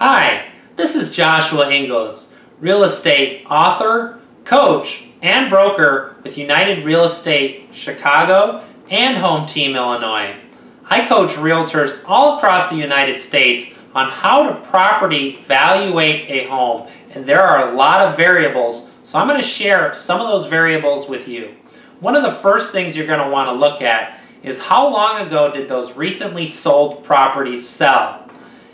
Hi, this is Joshua Inglis, real estate author, coach, and broker with United Real Estate Chicago and Home Team Illinois. I coach realtors all across the United States on how to properly valuate a home, and there are a lot of variables, so I'm going to share some of those variables with you. One of the first things you're going to want to look at is how long ago did those recently sold properties sell.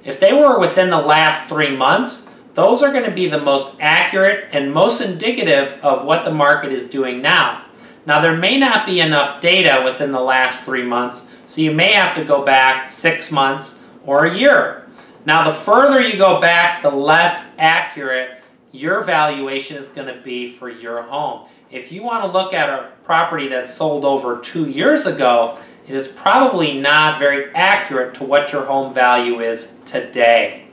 If they were within the last 3 months, those are going to be the most accurate and most indicative of what the market is doing now. Now, there may not be enough data within the last 3 months, so you may have to go back 6 months or a year. Now, the further you go back, the less accurate your valuation is going to be for your home. If you want to look at a property that sold over 2 years ago, it is probably not very accurate to what your home value is today.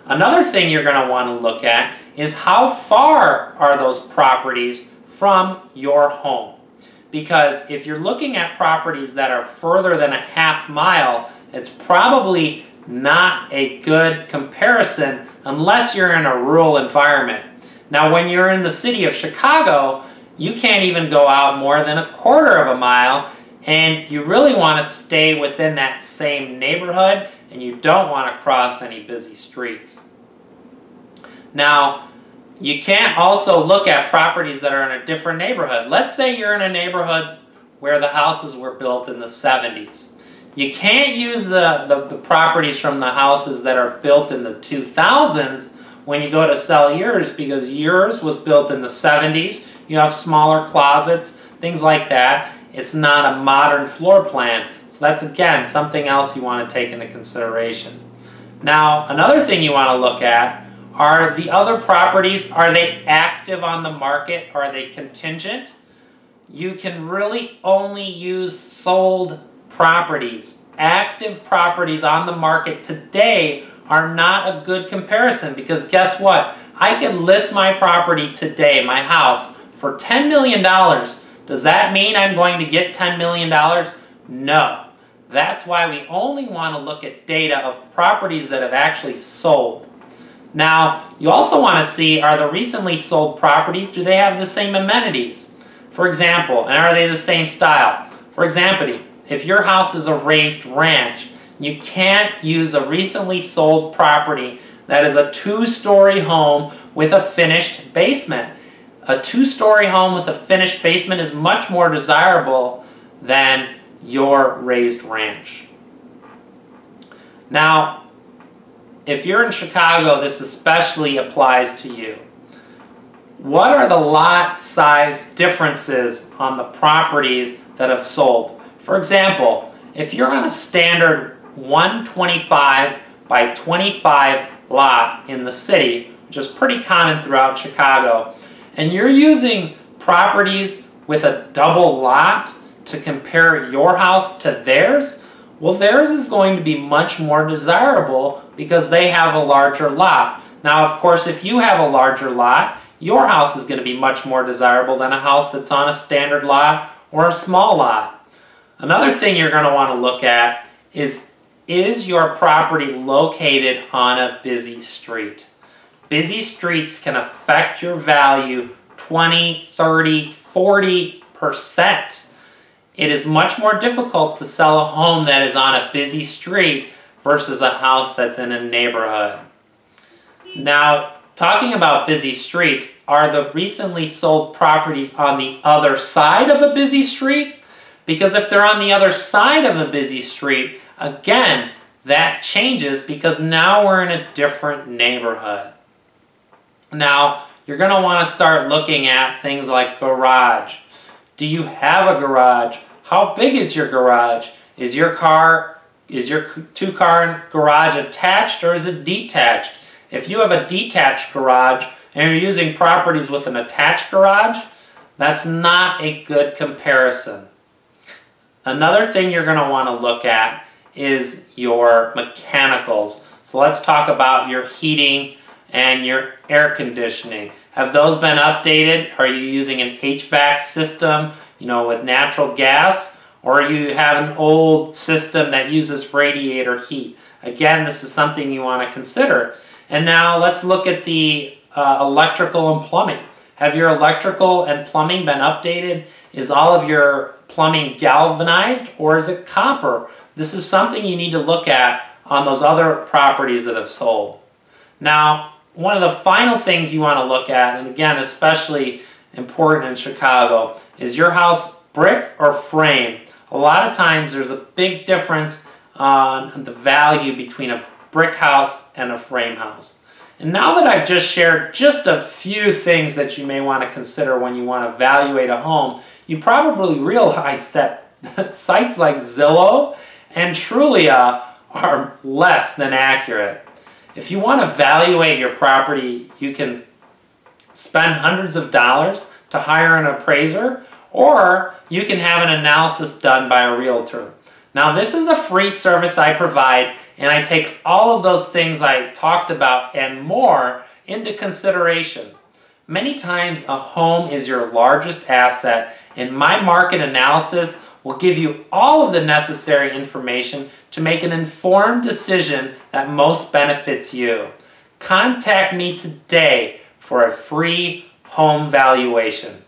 Another thing you're going to want to look at is how far are those properties from your home. Because if you're looking at properties that are further than a half mile, it's probably not a good comparison unless you're in a rural environment. Now, when you're in the city of Chicago, you can't even go out more than a quarter of a mile, and you really want to stay within that same neighborhood, and you don't want to cross any busy streets. Now, you can't also look at properties that are in a different neighborhood. Let's say you're in a neighborhood where the houses were built in the 70s. You can't use the properties from the houses that are built in the 2000s when you go to sell yours, because yours was built in the 70s. You have smaller closets, things like that. It's not a modern floor plan. So that's, again, something else you want to take into consideration. Now, another thing you want to look at are the other properties. Are they active on the market? Are they contingent? You can really only use sold properties. Active properties on the market today are not a good comparison, because guess what? I could list my property today, my house, for $10 million. Does that mean I'm going to get $10 million? No. That's why we only want to look at data of properties that have actually sold. Now, you also want to see, are the recently sold properties, do they have the same amenities? For example, and are they the same style? For example, if your house is a raised ranch, you can't use a recently sold property that is a 2-story home with a finished basement. A 2-story home with a finished basement is much more desirable than your raised ranch. Now, if you're in Chicago, this especially applies to you. What are the lot size differences on the properties that have sold? For example, if you're on a standard 125 by 25 lot in the city, which is pretty common throughout Chicago, and you're using properties with a double lot to compare your house to theirs, well, theirs is going to be much more desirable because they have a larger lot. Now, of course, if you have a larger lot, your house is going to be much more desirable than a house that's on a standard lot or a small lot. Another thing you're going to want to look at is your property located on a busy street? Busy streets can affect your value 20, 30, 40%. It is much more difficult to sell a home that is on a busy street versus a house that's in a neighborhood. Now, talking about busy streets, are the recently sold properties on the other side of a busy street? Because if they're on the other side of a busy street, again, that changes because now we're in a different neighborhood. Now, you're going to want to start looking at things like garage. Do you have a garage? How big is your garage? Is your two-car garage attached or is it detached? If you have a detached garage and you're using properties with an attached garage, that's not a good comparison. Another thing you're going to want to look at is your mechanicals. So let's talk about your heating and your air conditioning. Have those been updated? Are you using an HVAC system, with natural gas? Or you have an old system that uses radiator heat? Again, this is something you want to consider. And now let's look at the electrical and plumbing. Have your electrical and plumbing been updated? Is all of your plumbing galvanized, or is it copper? This is something you need to look at on those other properties that have sold. Now, one of the final things you want to look at, and again, especially important in Chicago, is your house brick or frame? A lot of times there's a big difference on the value between a brick house and a frame house. And now that I've just shared just a few things that you may want to consider when you want to evaluate a home, you probably realize that sites like Zillow and Trulia are less than accurate. If you want to evaluate your property, you can spend hundreds of dollars to hire an appraiser, or you can have an analysis done by a realtor. Now, this is a free service I provide, and I take all of those things I talked about and more into consideration. Many times a home is your largest asset, and my market analysis will give you all of the necessary information to make an informed decision that most benefits you. Contact me today for a free home valuation.